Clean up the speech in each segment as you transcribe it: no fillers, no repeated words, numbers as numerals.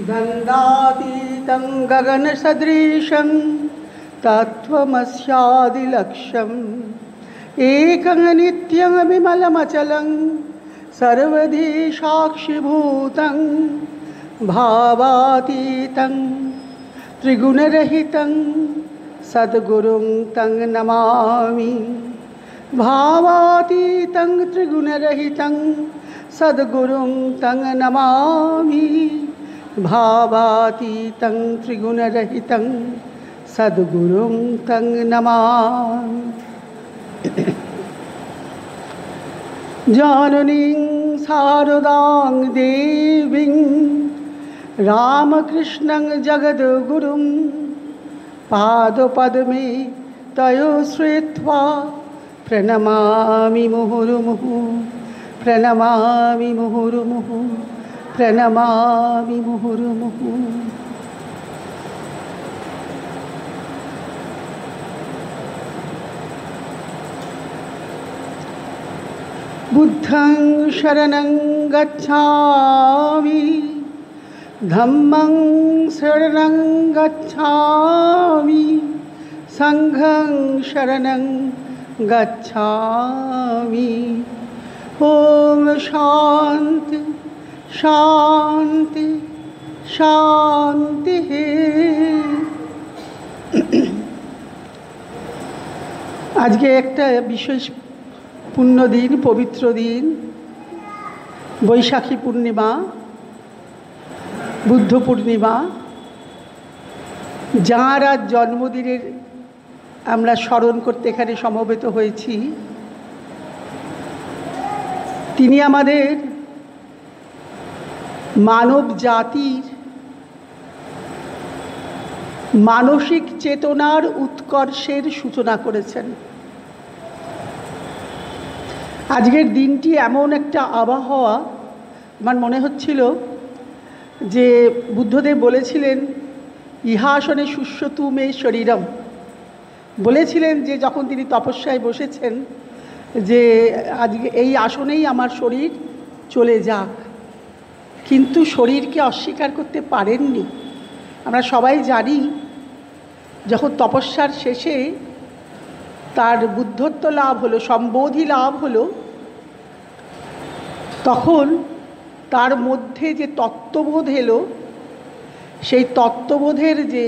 गन्धातीतं गगनसदृशं तत्त्वमस्यादिलक्ष्यम् एकं नित्यमविमलमचलं सर्वधी साक्षिभूतं भावातीतं त्रिगुणरहितं सद्गुरुं तं नमामि। भावातीतं त्रिगुणरहितं सद्गुरुं तं नमामि। भावातीतं त्रिगुणरहितं सद्गुरुं तं नमामि। जाननीं शारदां देवीं रामकृष्णं जगद्गुरुं पादपद्मे तयो श्रुत्वा प्रणमामि मुहुर्मुहुः प्रणमामि मुहुर्मुहुः प्रणमामि मुहुर्मुहुः। बुद्धं शरणं गच्छामि धम्मं शरणं गच्छामि संघं शरणं गच्छामि। ओम शांति शांति शांति। आज के एक विशेष पुण्य दिन पवित्र दिन बैशाखी पूर्णिमा बुद्ध पूर्णिमा যাঁর আজ জন্মদিনের আমরা স্মরণ করতে এখানে সমবেত হয়েছি তিনি আমাদের মানব জাতির মানসিক চেতনার উৎকর্ষের সূচনা করেছেন। আজকের দিনটি এমন একটা আবহাওয়া আমার মনে হচ্ছিল যে বুদ্ধদেব বলেছিলেন ইহাসনে শুষ্যতু মে শরীরম, বলেছিলেন যে যখন তিনি তপস্যায় বসেছেন যে আজকে এই আসনেই আমার শরীর চলে যাক, কিন্তু শরীরকে অস্বীকার করতে পারেননি। আমরা সবাই জানি যখন তপস্যার শেষে তার বুদ্ধত্ব লাভ হলো, সম্বোধি লাভ হলো, তখন তার মধ্যে যে তত্ত্ববোধ এলো সেই তত্ত্ববোধের যে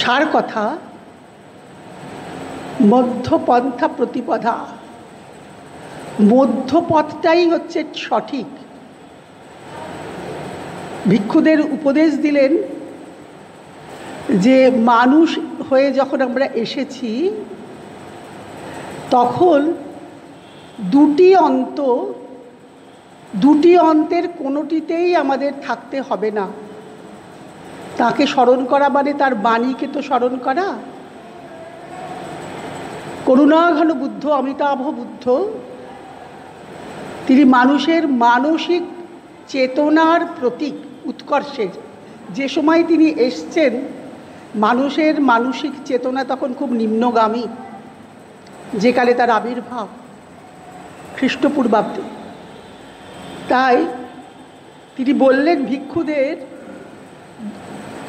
সার কথা মধ্যপন্থা প্রতিপদা, মধ্যপথটাই হচ্ছে সঠিক। ভিক্ষুদের উপদেশ দিলেন যে মানুষ হয়ে যখন আমরা এসেছি তখন দুটি অন্তের কোনোটিতেই আমাদের থাকতে হবে না। তাকে স্মরণ করা মানে তার বাণীকে তো স্মরণ করা। করুণাঘন বুদ্ধ অমিতাভ বুদ্ধ তিনি মানুষের মানসিক চেতনার প্রতীক উৎকর্ষের। যে সময় তিনি এসছেন মানুষের মানসিক চেতনা তখন খুব নিম্নগামী, যে কালে তার আবির্ভাব খ্রিস্টপূর্বাব্দে। তাই তিনি বললেন ভিক্ষুদের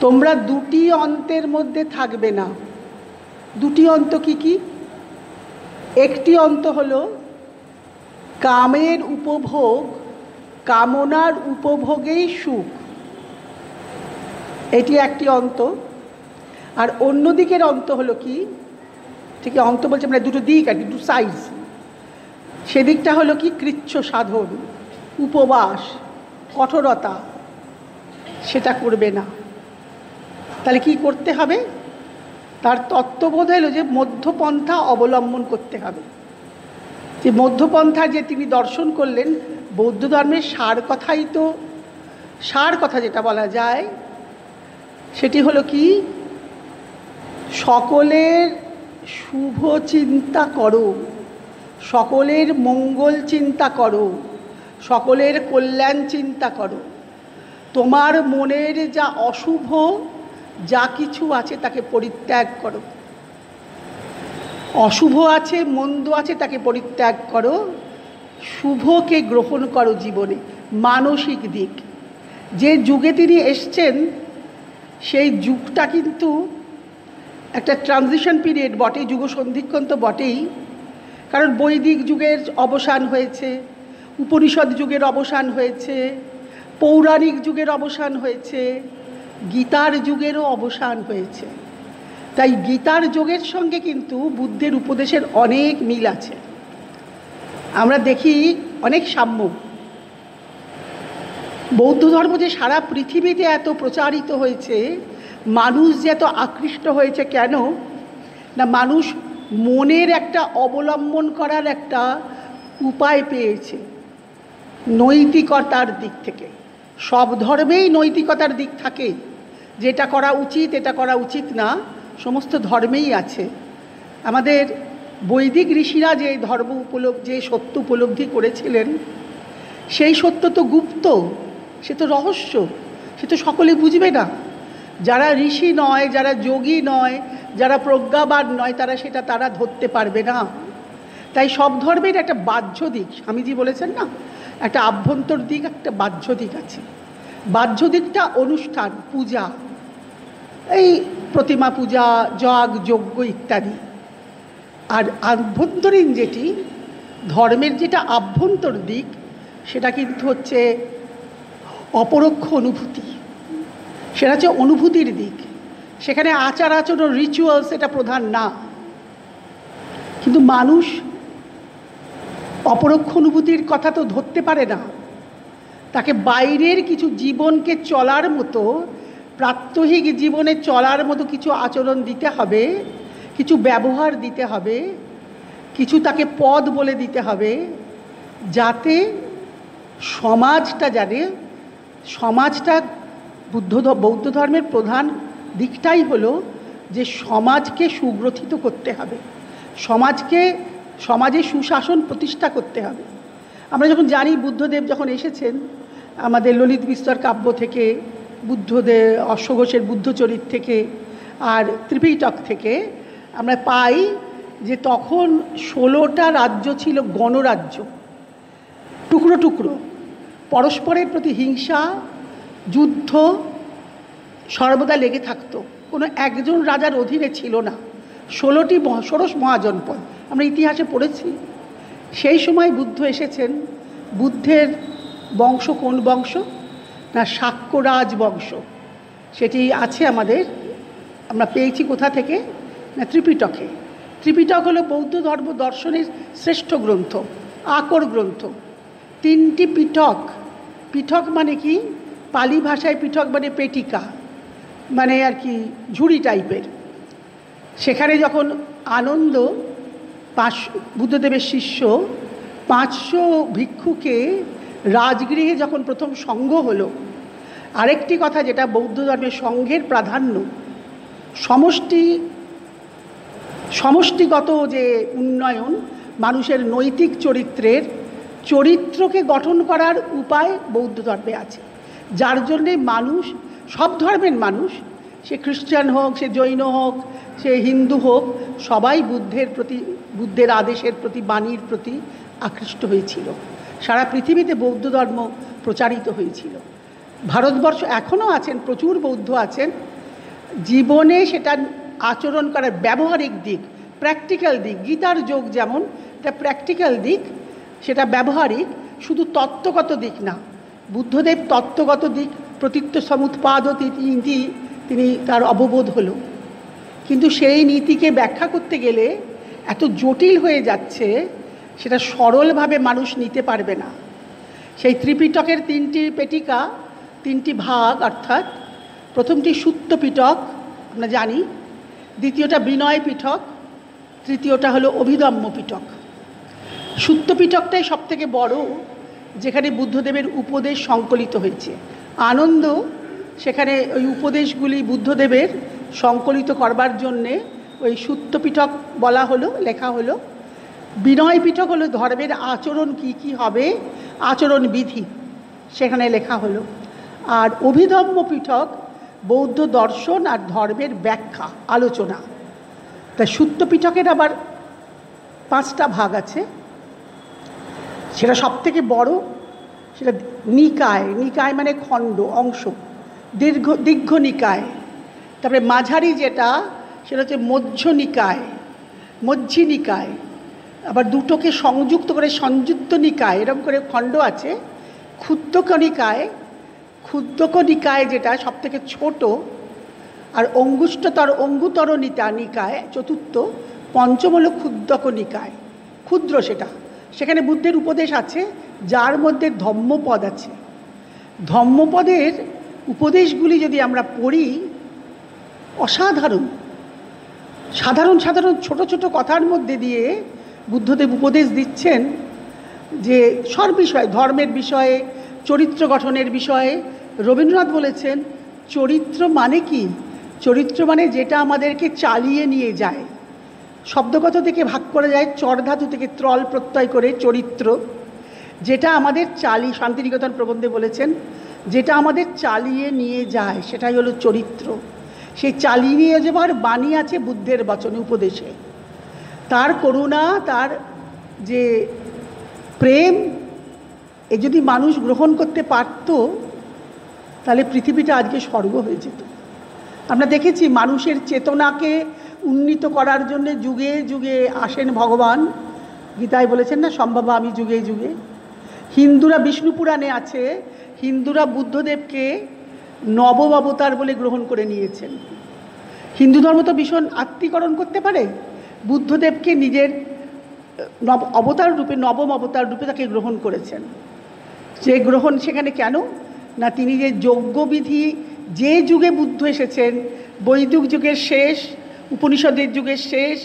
তোমরা দুটি অন্তের মধ্যে থাকবে না। দুটি অন্ত কি কি? একটি অন্ত হলো কামের উপভোগ, কামনার উপভোগেই সুখ, এটি একটি অন্ত। আর অন্য দিকের অন্ত হলো কি, ঠিক অন্ত বলছে আমরা দুটো দিক আর দুটো সাইজ। সেদিকটা হলো কি কৃচ্ছ সাধন, উপবাস, কঠোরতা, সেটা করবে না। তাহলে কি করতে হবে? তার তত্ত্ববোধ হলো যে মধ্যপন্থা অবলম্বন করতে হবে। যে মধ্যপন্থা যে তিনি দর্শন করলেন, বৌদ্ধ ধর্মের সার কথা যেটা বলা যায় সেটি হলো কি সকলের শুভ চিন্তা করো, সকলের মঙ্গল চিন্তা করো, সকলের কল্যাণ চিন্তা করো। তোমার মনের যা অশুভ যা কিছু আছে তাকে পরিত্যাগ করো, অশুভ আছে মন্দ আছে তাকে পরিত্যাগ করো, শুভকে গ্রহণ করো জীবনে, মানসিক দিক। যে যুগে তিনি এসছেন সেই যুগটা কিন্তু একটা ট্রানজিশন পিরিয়ড বটে, যুগ সন্ধিক্ষণ তো বটেই। কারণ বৈদিক যুগের অবসান হয়েছে, উপনিষদ যুগের অবসান হয়েছে, পৌরাণিক যুগের অবসান হয়েছে, গীতার যুগেরও অবসান হয়েছে। তাই গীতার যুগের সঙ্গে কিন্তু বুদ্ধের উপদেশের অনেক মিল আছে। আমরা দেখি অনেক সাম্য। বৌদ্ধ ধর্ম যে সারা পৃথিবীতে এত প্রচারিত হয়েছে, মানুষ যে এত আকৃষ্ট হয়েছে কেন না, মানুষ মনের একটা অবলম্বন করার একটা উপায় পেয়েছে নৈতিকতার দিক থেকে। সব ধর্মেই নৈতিকতার দিক থাকে, যেটা করা উচিত এটা করা উচিত না, সমস্ত ধর্মেই আছে। আমাদের বৈদিক ঋষিরা যে ধর্ম যে সত্য উপলব্ধি করেছিলেন, সেই সত্য তো গুপ্ত, সে তো রহস্য, সে তো সকলে বুঝবে না। যারা ঋষি নয়, যারা যোগী নয়, যারা প্রজ্ঞাবান নয়, তারা ধরতে পারবে না। তাই সব ধর্মের একটা বাহ্য দিক, স্বামীজি বলেছেন না, একটা আভ্যন্তর দিক, একটা বাহ্য দিক আছে। বাহ্য দিকটা অনুষ্ঠান, পূজা, এই প্রতিমা পূজা, যজ্ঞ যজ্ঞ ইত্যাদি। আর আভ্যন্তরীণ যেটি ধর্মের, যেটা আভ্যন্তর দিক, সেটা কিন্তু হচ্ছে অপরোক্ষ অনুভূতি, সেটা হচ্ছে অনুভূতির দিক। সেখানে আচার আচরণ, রিচুয়ালস এটা প্রধান না। কিন্তু মানুষ অপরোক্ষ অনুভূতির কথা তো ধরতে পারে না। তাকে বাইরের কিছু জীবনকে চলার মতো, প্রাত্যহিক জীবনে চলার মতো কিছু আচরণ দিতে হবে, কিছু ব্যবহার দিতে হবে, কিছু তাকে পদ বলে দিতে হবে, যাতে সমাজটা জানে। সমাজটা বৌদ্ধ ধর্মের প্রধান দিকটাই হলো যে সমাজকে সুগ্রথিত করতে হবে, সমাজে সুশাসন প্রতিষ্ঠা করতে হবে। আমরা যখন জানি বুদ্ধদেব যখন এসেছেন, আমাদের ললিত বিস্তর কাব্য থেকে, বুদ্ধদেব অশ্বঘোষের বুদ্ধচরিত থেকে, আর ত্রিপিটক থেকে আমরা পাই যে তখন 16টা রাজ্য ছিল গণরাজ্য, টুকরো টুকরো, পরস্পরের প্রতি হিংসা, যুদ্ধ সর্বদা লেগে থাকতো, কোনো একজন রাজার অধীনে ছিল না। 16টি ষোড়শ মহাজনপদ আমরা ইতিহাসে পড়েছি। সেই সময় বুদ্ধ এসেছেন। বুদ্ধের বংশ কোন বংশ না, শাক্যরাজ বংশ। সেটি আছে আমাদের, আমরা পেয়েছি কোথা থেকে না, ত্রিপিটকে। ত্রিপিটক হলো বৌদ্ধ ধর্ম দর্শনের শ্রেষ্ঠ গ্রন্থ, আকর গ্রন্থ। 3টি পিটক, পিঠক মানে কি, পালি ভাষায় পিঠক মানে পেটিকা, মানে আর কি ঝুড়ি টাইপের। সেখানে যখন আনন্দ বুদ্ধদেবের শিষ্য 500 ভিক্ষুকে রাজগৃহে যখন প্রথম সঙ্ঘ হলো, আরেকটি কথা যেটা বৌদ্ধ ধর্মের সঙ্ঘের প্রাধান্য, সমষ্টিগত যে উন্নয়ন, মানুষের নৈতিক চরিত্রকে গঠন করার উপায় বৌদ্ধ ধর্মে আছে। যার জন্যে মানুষ, সব ধর্মের মানুষ, সে খ্রিস্টান হোক, সে জৈন হোক, সে হিন্দু হোক, সবাই বুদ্ধের আদেশের প্রতি, বাণীর প্রতি আকৃষ্ট হয়েছিল। সারা পৃথিবীতে বৌদ্ধ ধর্ম প্রচারিত হয়েছিল। ভারতবর্ষ এখনও আছেন, প্রচুর বৌদ্ধ আছেন। জীবনে সেটা আচরণ করার ব্যবহারিক দিক, প্র্যাকটিক্যাল দিক, গীতার যোগ যেমন এটা প্র্যাকটিক্যাল দিক, সেটা ব্যবহারিক, শুধু তত্ত্বগত দিক না। বুদ্ধদেব তত্ত্বগত দিক, প্রতীত্য সমুৎপাদ তিনি তার অববোধ হলো, কিন্তু সেই নীতিকে ব্যাখ্যা করতে গেলে এত জটিল হয়ে যাচ্ছে, সেটা সরলভাবে মানুষ নিতে পারবে না। সেই ত্রিপিটকের 3টি পেটিকা, 3টি ভাগ, অর্থাৎ প্রথমটি সুত্ত পিটক আমরা জানি, দ্বিতীয়টা বিনয় পিটক, তৃতীয়টা হলো অভিধম্ম পিটক। সুত্ত পিটকটাই সব থেকে বড়, যেখানে বুদ্ধদেবের উপদেশ সংকলিত হয়েছে। আনন্দ সেখানে ওই উপদেশগুলি বুদ্ধদেবের সংকলিত করবার জন্যে ওই সুত্ত পিটক বলা হলো, লেখা হলো। বিনয় পিটক হলো ধর্মের আচরণ কি কি হবে, আচরণ বিধি, সেখানে লেখা হলো। আর অভিধম্ম পিটক বৌদ্ধ দর্শন আর ধর্মের ব্যাখ্যা, আলোচনা। তা সুত্ত পিটকের আবার 5টা ভাগ আছে। সেটা সবথেকে বড়, সেটা নিকায়। নিকায় মানে খণ্ড, অংশ, দীর্ঘ নিকায়। তারপরে মাঝারি যেটা, সেটা হচ্ছে মধ্য নিকায়, মধ্যি নিকায়। আবার দুটোকে সংযুক্ত করে সংযুক্ত নিকায়, এরকম করে খণ্ড আছে। ক্ষুদ্রক নিকায়, ক্ষুদ্রক নিকায় যেটা সবথেকে ছোট, আর অঙ্গুতর নিকায় চতুর্থ, পঞ্চম হলো ক্ষুদ্রক নিকায়, ক্ষুদ্র সেটা। সেখানে বুদ্ধের উপদেশ আছে, যার মধ্যে ধম্মপদ আছে। ধম্মপদের উপদেশগুলি যদি আমরা পড়ি, অসাধারণ। সাধারণ সাধারণ ছোট ছোট কথার মধ্যে দিয়ে বুদ্ধদেব উপদেশ দিচ্ছেন যে সব বিষয়ে, ধর্মের বিষয়ে, চরিত্র গঠনের বিষয়ে। রবীন্দ্রনাথ বলেছেন, চরিত্র মানে কি? চরিত্র মানে যেটা আমাদেরকে চালিয়ে নিয়ে যায়। শব্দগত থেকে ভাগ করা যায়, চর ধাতু থেকে ত্রল প্রত্যয় করে চরিত্র, যেটা আমাদের শান্তিনিকেতন প্রবন্ধে বলেছেন, যেটা আমাদের চালিয়ে নিয়ে যায় সেটাই হলো চরিত্র। সেই চালিয়ে নিয়ে যাবার বাণী আছে বুদ্ধের বচনে, উপদেশে। তার করুণা, তার যে প্রেম, এ যদি মানুষ গ্রহণ করতে পারত, তাহলে পৃথিবীটা আজকে স্বর্গ হয়ে যেত। আমরা দেখেছি মানুষের চেতনাকে উন্নীত করার জন্য যুগে যুগে আসেন ভগবান। গীতায় বলেছেন না, সম্ভব আমি যুগে যুগে। হিন্দুরা, বিষ্ণু পুরাণে আছে, হিন্দুরা বুদ্ধদেবকে নবম অবতার বলে গ্রহণ করে নিয়েছেন। হিন্দু ধর্ম তো ভীষণ আত্মীকরণ করতে পারে। বুদ্ধদেবকে নিজের অবতার রূপে, নবম অবতার রূপে তাকে গ্রহণ করেছেন। যে গ্রহণ সেখানে কেন না, তিনি যে যজ্ঞবিধি, যে যুগে বুদ্ধ এসেছেন, বৈদিক যুগের শেষ, উপনিষদের যুগের শেষ,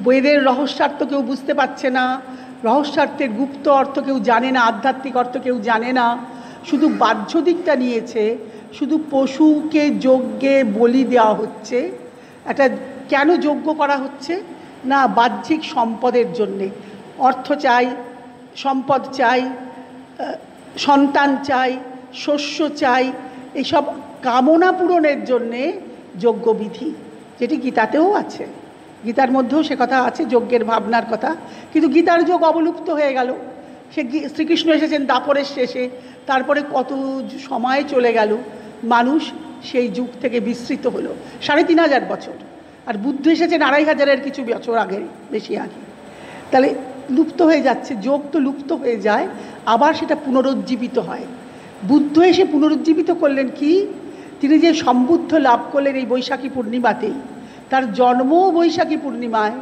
বেদের রহস্যার্থ কেউ বুঝতে পারছে না, রহস্যার্থের গুপ্ত অর্থ কেউ জানে না, আধ্যাত্মিক অর্থ কেউ জানে না, শুধু বাহ্য দিকটা নিয়েছে। শুধু পশুকে যজ্ঞে বলি দেওয়া হচ্ছে। একটা কেন যজ্ঞ করা হচ্ছে না, বাহ্যিক সম্পদের জন্যে। অর্থ চাই, সম্পদ চাই, সন্তান চাই, শস্য চাই, এইসব কামনা পূরণের জন্যে যজ্ঞবিধি, যেটি গীতাতেও আছে। গীতার মধ্যেও সে কথা আছে, যজ্ঞের ভাবনার কথা। কিন্তু গীতার যোগ অবলুপ্ত হয়ে গেল। সে শ্রীকৃষ্ণ এসেছেন দাপরের শেষে, তারপরে কত সময় চলে গেল, মানুষ সেই যুগ থেকে বিস্মৃত হলো। 3500 বছর, আর বুদ্ধ এসেছেন 2500-এর কিছু বছর আগে, বেশি আগে। তাহলে লুপ্ত হয়ে যাচ্ছে, যোগ তো লুপ্ত হয়ে যায়, আবার সেটা পুনরুজ্জীবিত হয়। বুদ্ধ এসে পুনরুজ্জীবিত করলেন কি? তিনি যে সম্বুদ্ধ লাভ করলেন এই বৈশাখী পূর্ণিমাতেই, তার জন্মও বৈশাখী পূর্ণিমায়,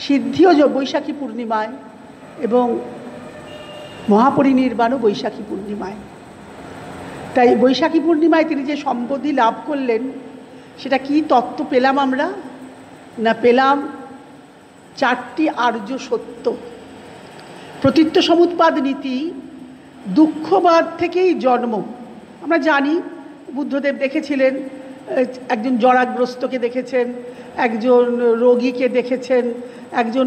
সিদ্ধিও বৈশাখী পূর্ণিমায়, এবং মহাপরিনির্বাণও বৈশাখী পূর্ণিমায়। তাই বৈশাখী পূর্ণিমায় তিনি যে সম্পত্তি লাভ করলেন, সেটা কি তত্ত্ব পেলাম আমরা না, পেলাম 4টি আর্য সত্য। প্রতীত্য সমুৎপাদ নীতি, দুঃখবাদ থেকেই জন্ম। আমরা জানি বুদ্ধদেব দেখেছিলেন, একজন জরাগ্রস্তকে দেখেছেন, একজন রোগীকে দেখেছেন, একজন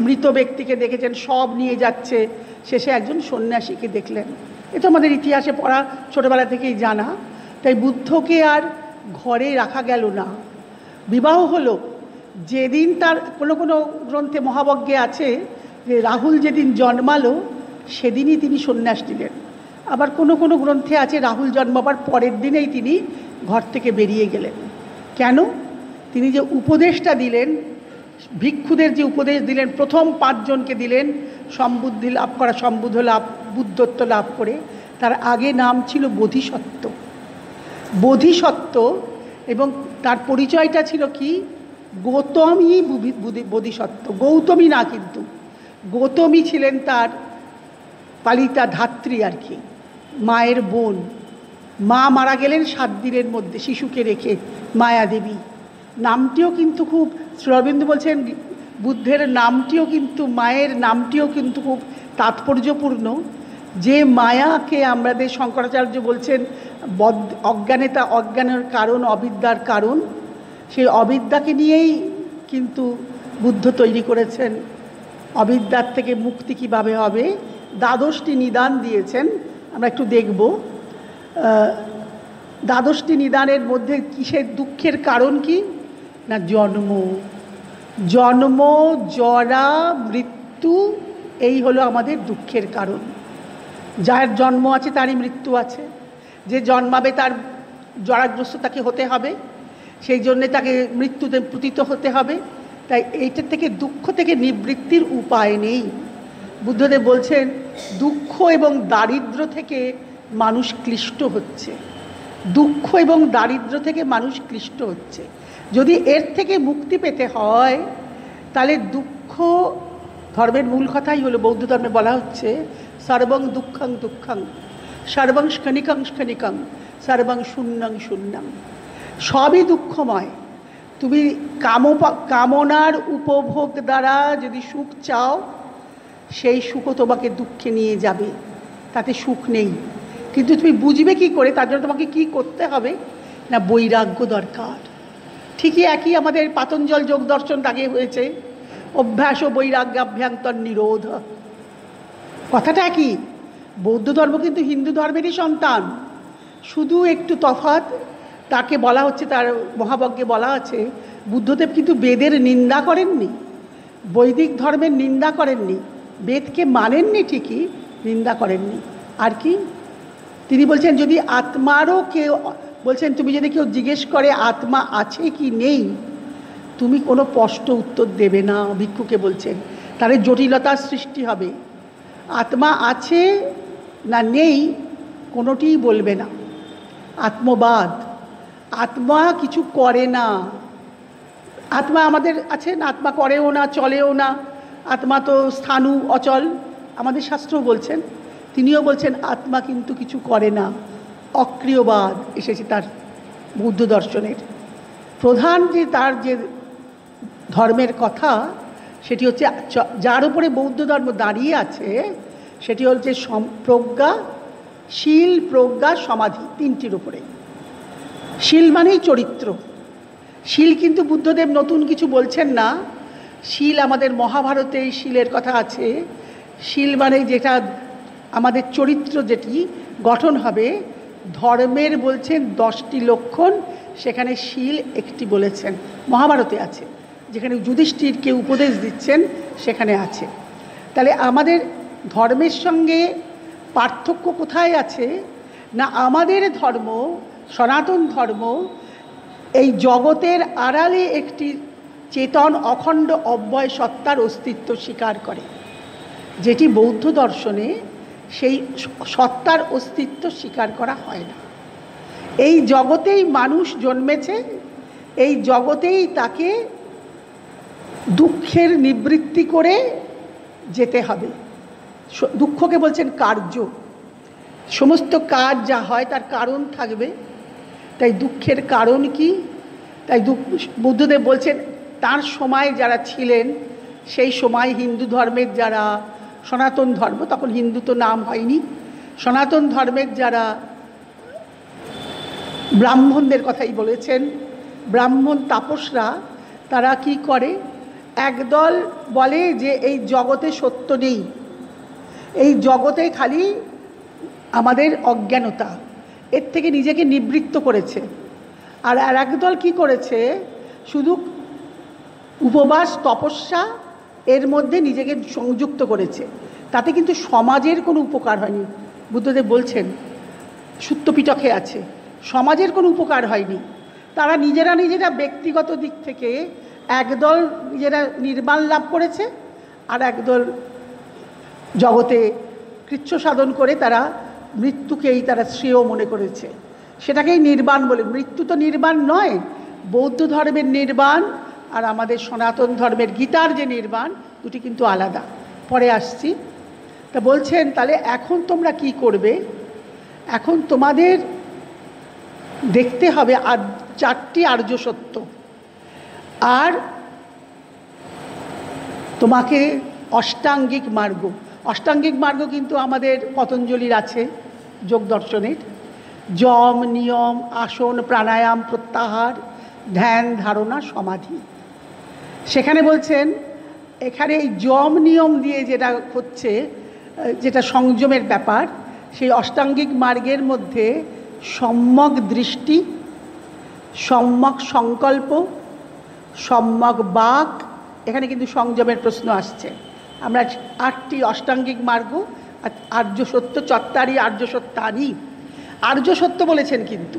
মৃত ব্যক্তিকে দেখেছেন, সব নিয়ে যাচ্ছে, শেষে একজন সন্ন্যাসীকে দেখলেন। এ তো আমাদের ইতিহাসে পড়া, ছোটোবেলা থেকেই জানা। তাই বুদ্ধকে আর ঘরে রাখা গেল না, বিবাহ হলো। যেদিন তার কোনো কোনো গ্রন্থে মহাবজ্ঞে আছে যে রাহুল যেদিন জন্মালো সেদিনই তিনি সন্ন্যাস নিলেন। আবার কোনো কোনো গ্রন্থে আছে রাহুল জন্মাবার পরের দিনেই তিনি ঘর থেকে বেরিয়ে গেলেন। কেন? তিনি যে উপদেশটা দিলেন, ভিক্ষুদের যে উপদেশ দিলেন, প্রথম 5 জনকে দিলেন সম্বুদ্ধি লাভ করা, সম্বুদ্ধ লাভ, বুদ্ধত্ব লাভ করে। তার আগে নাম ছিল বোধিসত্ত্ব। বোধিসত্ত্ব, এবং তার পরিচয়টা ছিল কি? গৌতমী বোধিসত্ত্ব। গৌতমী না, কিন্তু গৌতমী ছিলেন তার পালিতা ধাত্রী আর কি, মায়ের বোন। মা মারা গেলেন 7 দিনের মধ্যে শিশুকে রেখে, মায়াদেবী। নামটিও কিন্তু খুব, শ্রী অরবিন্দ বলছেন বুদ্ধের নামটিও কিন্তু, মায়ের নামটিও কিন্তু খুব তাৎপর্যপূর্ণ। যে মায়াকে আমাদের শঙ্করাচার্য বলছেন অজ্ঞানের কারণ, অবিদ্যার কারণ, সেই অবিদ্যাকে নিয়েই কিন্তু বুদ্ধ তৈরি করেছেন। অবিদ্যার থেকে মুক্তি কীভাবে হবে, 12টি নিদান দিয়েছেন, আমরা একটু দেখব। 12টি নিদানের মধ্যে কিসের দুঃখের কারণ কি না, জন্ম, জরা, মৃত্যু এই হলো আমাদের দুঃখের কারণ। যার জন্ম আছে তারই মৃত্যু আছে, যে জন্মাবে তার জরাগ্রস্ত তাকে হতে হবে, সেই জন্যে তাকে মৃত্যুতে পতিত হতে হবে। তাই এইটার থেকে দুঃখ থেকে নিবৃত্তির উপায় নেই। বুদ্ধদেব বলছেন দুঃখ এবং দারিদ্র্য থেকে মানুষ ক্লিষ্ট হচ্ছে, দুঃখ এবং দারিদ্র্য থেকে মানুষ ক্লিষ্ট হচ্ছে। যদি এর থেকে মুক্তি পেতে হয় তাহলে দুঃখ, ধর্মের মূল কথাই হলো, বৌদ্ধ ধর্মে বলা হচ্ছে সর্বং দুঃখং দুঃখং, সর্বং ক্ষণিকং ক্ষণিকং, সর্বং শূন্যং শূন্যং। সবই দুঃখময়। তুমি কামনার উপভোগ দ্বারা যদি সুখ চাও, সেই সুখও তোমাকে দুঃখে নিয়ে যাবে, তাতে সুখ নেই। কিন্তু তুমি বুঝবে কি করে, তার জন্য তোমাকে কি করতে হবে না, বৈরাগ্য দরকার। ঠিকই একই আমাদের পাতঞ্জল যোগ দর্শন তাকে হয়েছে অভ্যাস ও বৈরাগ্যাভ্যন্তর নিরোধ, কথাটা কি। বৌদ্ধ ধর্ম কিন্তু হিন্দু ধর্মেরই সন্তান, শুধু একটু তফাৎ। তাকে বলা হচ্ছে, তার মহাবজ্ঞে বলা আছে, বুদ্ধদেব কিন্তু বেদের নিন্দা করেননি, বৈদিক ধর্মের নিন্দা করেননি, বেদকে মানেননি ঠিকই, নিন্দা করেননি। আর কি তিনি বলছেন, যদি আত্মারও কেউ বলছেন, তুমি যদি কেউ জিজ্ঞেস করে আত্মা আছে কি নেই, তুমি কোনো স্পষ্ট উত্তর দেবে না। ভিক্ষুকে বলছেন, তাহলে জটিলতার সৃষ্টি হবে। আত্মা আছে না নেই কোনোটিই বলবে না। আত্মবাদ, আত্মা কিছু করে না। আত্মা আমাদের আছে না, আত্মা করেও না, চলেও না, আত্মা তো স্থাণু অচল, আমাদের শাস্ত্র বলছেন। তিনিও বলছেন আত্মা কিন্তু কিছু করে না। অক্রিয়বাদ এসেছে তার বৌদ্ধ দর্শনের প্রধান, যে তার যে ধর্মের কথা, সেটি হচ্ছে, যার উপরে বৌদ্ধ ধর্ম দাঁড়িয়ে আছে, সেটি হচ্ছে প্রজ্ঞা, শীল, প্রজ্ঞা, সমাধি, তিনটির উপরে। শীল মানেই চরিত্র। শীল কিন্তু বুদ্ধদেব নতুন কিছু বলছেন না। শীল আমাদের মহাভারতে এই শীলের কথা আছে। শীল মানে যেটা আমাদের চরিত্র যেটি গঠন হবে, ধর্মের বলছেন 10টি লক্ষণ, সেখানে শীল একটি বলেছেন, মহাভারতে আছে। যেখানে যুধিষ্ঠিরকে উপদেশ দিচ্ছেন সেখানে আছে। তাহলে আমাদের ধর্মের সঙ্গে পার্থক্য কোথায় আছে না, আমাদের ধর্ম, সনাতন ধর্ম, এই জগতের আড়ালে একটি চেতন অখণ্ড অব্যয় সত্তার অস্তিত্ব স্বীকার করে, যেটি বৌদ্ধ দর্শনে সেই সত্তার অস্তিত্ব স্বীকার করা হয় না। এই জগতেই মানুষ জন্মেছে, এই জগতেই তাকে দুঃখের নিবৃত্তি করে যেতে হবে। দুঃখকে বলছেন কার্য, সমস্ত কাজ যা হয় তার কারণ থাকবে। তাই দুঃখের কারণ কি, তাই বুদ্ধদেব বলছেন তার সময় যারা ছিলেন, সেই সময় হিন্দু ধর্মের যারা, সনাতন ধর্ম, তখন হিন্দু তো নাম হয়নি, সনাতন ধর্মের যারা ব্রাহ্মণদের কথাই বলেছেন, ব্রাহ্মণ তাপসরা, তারা কি করে, একদল বলে যে এই জগতে সত্য নেই, এই জগতে খালি আমাদের অজ্ঞানতা, এর থেকে নিজেকে নিবৃত্ত করেছে। আর একদল কি করেছে, শুধু উপবাস তপস্যা এর মধ্যে নিজেকে সংযুক্ত করেছে, তাতে কিন্তু সমাজের কোনো উপকার হয়নি। বুদ্ধদেব বলছেন, সূত্রপিটকে আছে, সমাজের কোনো উপকার হয়নি। তারা নিজেরা ব্যক্তিগত দিক থেকে একদল নিজেরা নির্বাণ লাভ করেছে, আর একদল জগতে কৃচ্ছ সাধন করে তারা মৃত্যুকেই তারা শ্রেয় মনে করেছে, সেটাকেই নির্বাণ বলে। মৃত্যু তো নির্বাণ নয়, বৌদ্ধ ধর্মের নির্বাণ আর আমাদের সনাতন ধর্মের গীতার যে নির্বাণ, দুটি কিন্তু আলাদা, পরে আসছি। তা বলছেন তাহলে এখন তোমরা কি করবে, এখন তোমাদের দেখতে হবে আর 4টি আর্য সত্য, আর তোমাকে অষ্টাঙ্গিক মার্গ। অষ্টাঙ্গিক মার্গ কিন্তু আমাদের পতঞ্জলির আছে যোগ দর্শনের, যম, নিয়ম, আসন, প্রাণায়াম, প্রত্যাহার, ধ্যান, ধারণা, সমাধি। সেখানে বলছেন, এখানে এই যম নিয়ম দিয়ে যেটা হচ্ছে, যেটা সংযমের ব্যাপার, সেই অষ্টাঙ্গিক মার্গের মধ্যে সম্যক দৃষ্টি, সম্যক সংকল্প, সম্যক বাক, এখানে কিন্তু সংযমের প্রশ্ন আসছে। আমরা 8টি অষ্টাঙ্গিক মার্গ, আর্য সত্য, চত্বারি আর্য সত্যানি। আর্য সত্য বলেছেন, কিন্তু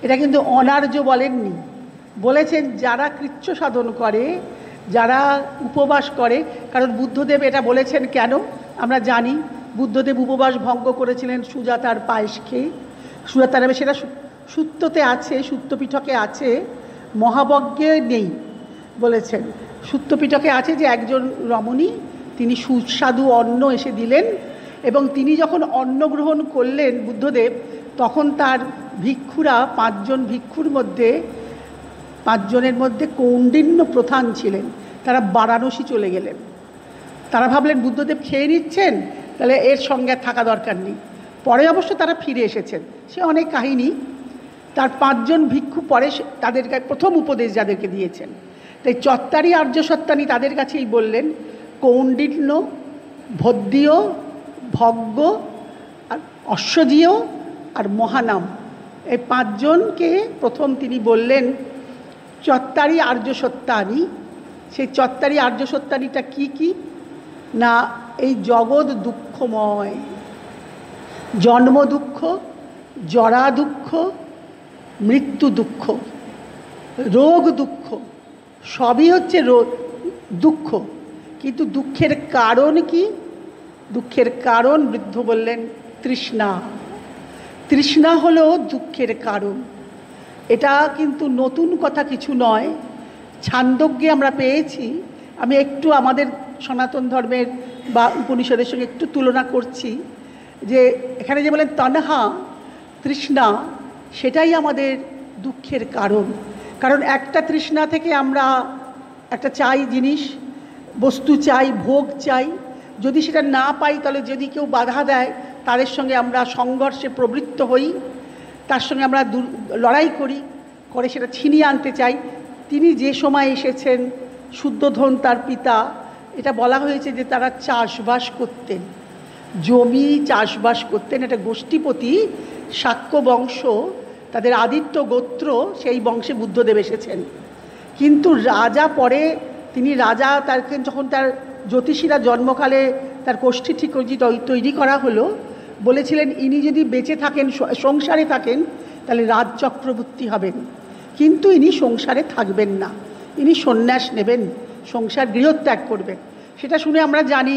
এটা কিন্তু অনার্য বলেননি। বলেছেন যারা কৃচ্ছ সাধন করে, যারা উপবাস করে। কারণ বুদ্ধদেব এটা বলেছেন কেন আমরা জানি। বুদ্ধদেব উপবাস ভঙ্গ করেছিলেন সুজাতার পায়েস খেয়ে। সুজাতার, সেটা সুত্ততে আছে, সুত্তপিঠকে আছে, মহাবজ্ঞে নেই। বলেছেন সুত্তপিঠকে আছে যে একজন রমণী তিনি সুস্বাদু অন্ন এসে দিলেন, এবং তিনি যখন অন্ন গ্রহণ করলেন বুদ্ধদেব, তখন তার ভিক্ষুরা 5 জন ভিক্ষুর মধ্যে 5 জনের মধ্যে কৌণ্ডিন্য প্রধান ছিলেন। তারা বারাণসী চলে গেলেন। তারা ভাবলেন বুদ্ধদেব খেয়ে নিচ্ছেন, তাহলে এর সঙ্গে থাকা দরকার নেই। পরে অবশ্য তারা ফিরে এসেছেন, সে অনেক কাহিনী। তার 5 জন ভিক্ষু পরে তাদের প্রথম উপদেশ যাদেরকে দিয়েছেন, তাই চত্বারি আর্য সত্যানি তাদের কাছেই বললেন কৌণ্ডিন্য, ভদ্দীয়, ভজ্ঞ, আর অশ্বজীয় আর মহানাম, এই 5 জনকে প্রথম তিনি বললেন চত্বারি আর্য সত্যানি। সেই চত্বারি আর্য সত্যানিটা কি কি না, এই জগৎ দুঃখময়, জন্ম দুঃখ, জরা দুঃখ, মৃত্যু দুঃখ, রোগ দুঃখ, সবই হচ্ছে দুঃখ। কিন্তু দুঃখের কারণ কি? দুঃখের কারণ বৃদ্ধ বললেন তৃষ্ণা। তৃষ্ণা হলো দুঃখের কারণ। এটা কিন্তু নতুন কথা কিছু নয়, ছান্দোগ্যে আমরা পেয়েছি। আমি একটু আমাদের সনাতন ধর্মের বা উপনিষদের সঙ্গে একটু তুলনা করছি, যে এখানে যে বলেন তণহা, তৃষ্ণা, সেটাই আমাদের দুঃখের কারণ। কারণ একটা তৃষ্ণা থেকে আমরা একটা চাই জিনিস, বস্তু চাই, ভোগ চাই। যদি সেটা না পাই, তাহলে যদি কেউ বাধা দেয় তাদের সঙ্গে আমরা সংঘর্ষে প্রবৃত্ত হই, তার সঙ্গে আমরা লড়াই করে সেটা ছিনিয়ে আনতে চাই। তিনি যে সময় এসেছেন, শুদ্ধোধন তার পিতা, এটা বলা হয়েছে যে তারা চাষবাস করতেন, জমি চাষবাস করতেন। এটা গোষ্ঠীপতি শাক্য বংশ, তাদের আদিত্য গোত্র, সেই বংশে বুদ্ধদেব এসেছেন। কিন্তু রাজা পরে, তিনি রাজা, তাকে যখন তার জ্যোতিষীরা জন্মকালে তার কোষ্ঠী ঠিক তৈরি করা হলো, বলেছিলেন ইনি যদি বেঁচে থাকেন, সংসারে থাকেন, তাহলে রাজ চক্রবর্তী হবেন। কিন্তু ইনি সংসারে থাকবেন না, ইনি সন্ন্যাস নেবেন, সংসার গৃহত্যাগ করবেন। সেটা শুনে আমরা জানি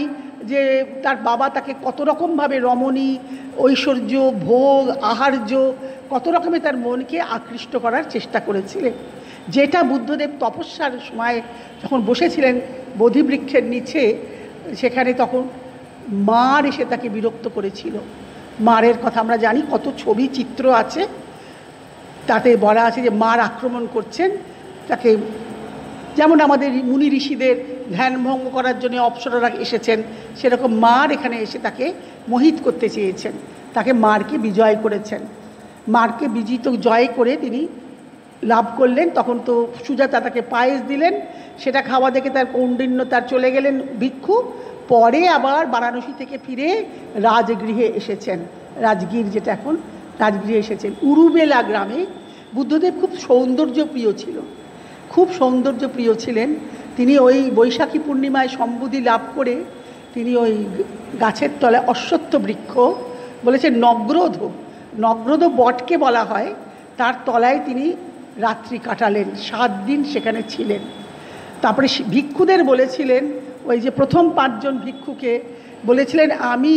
যে তার বাবা তাকে কত রকমভাবে রমণী, ঐশ্বর্য, ভোগ, আহার্য, কত রকমের তার মনকে আকৃষ্ট করার চেষ্টা করেছিলেন। যেটা বুদ্ধদেব তপস্যার সময় যখন বসেছিলেন বোধিবৃক্ষের নিচে, সেখানে তখন মার এসে তাকে বিরক্ত করেছিল। মারের কথা আমরা জানি, কত ছবি চিত্র আছে, তাতে বলা আছে যে মার আক্রমণ করছেন তাকে। যেমন আমাদের মুনি ঋষিদের ধ্যান ভঙ্গ করার জন্য অপ্সরারা এসেছেন, সেরকম মার এখানে এসে তাকে মোহিত করতে চেয়েছেন, তাকে মারকে বিজয় করেছেন। মারকে জয় করে তিনি লাভ করলেন। তখন তো সুজাতা তাকে পায়েস দিলেন, সেটা খাওয়া দেখে তার কৌণ্ডিন্য, তার চলে গেলেন ভিক্ষু। পরে আবার বারাণসী থেকে ফিরে রাজগৃহে এসেছেন, রাজগীর যেটা এখন, রাজগৃহে এসেছেন। উরুবেলা গ্রামে বুদ্ধদেব খুব সৌন্দর্যপ্রিয় ছিল, খুব সৌন্দর্যপ্রিয় ছিলেন। তিনি ওই বৈশাখী পূর্ণিমায় সম্বুধি লাভ করে তিনি ওই গাছের তলায়, অশ্বত্থ বৃক্ষ বলেছে নগ্রধ বটকে বলা হয়, তার তলায় তিনি রাত্রি কাটালেন, 7 দিন সেখানে ছিলেন। তারপরে ভিক্ষুদের বলেছিলেন, ওই যে প্রথম 5 জন ভিক্ষুকে বলেছিলেন আমি